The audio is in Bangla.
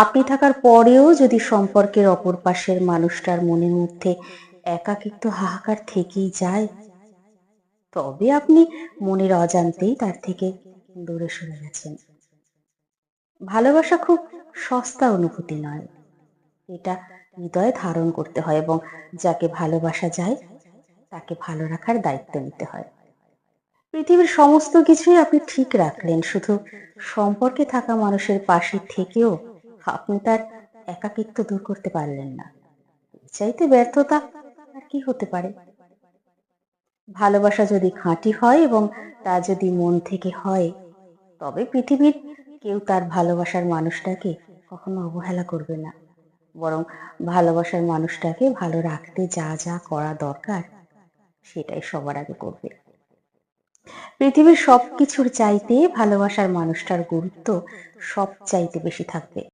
আপনি থাকার পরেও যদি সম্পর্কের অপর পাশের মানুষটার মনের মধ্যে একাকিত্ব হাহাকার থেকেই যায়, তবে আপনি মনের অজান্তেই তার থেকে দূরে সরে গেছেন। ভালোবাসা খুব সস্তা অনুভূতি নয়, এটা হৃদয়ে ধারণ করতে হয় এবং যাকে ভালোবাসা যায় তাকে ভালো রাখার দায়িত্ব নিতে হয়। পৃথিবীর সমস্ত কিছুই আপনি ঠিক রাখলেন, শুধু সম্পর্কে থাকা মানুষের পাশে থেকেও আপনি তার একাকিত্ব দূর করতে পারলেন না। এর চাইতে ব্যর্থতা আর কি হতে পারে? ভালোবাসা যদি খাঁটি হয় এবং তা যদি মন থেকে হয়, তবে পৃথিবীর কেউ তার ভালোবাসার মানুষটাকে কখনো অবহেলা করবে না, বরং ভালোবাসার মানুষটাকে ভালো রাখতে যা যা করা দরকার সেটাই সবার আগে করবে। পৃথিবীর সবকিছুর চাইতে ভালোবাসার মানুষটার গুরুত্ব সব চাইতে বেশি থাকবে।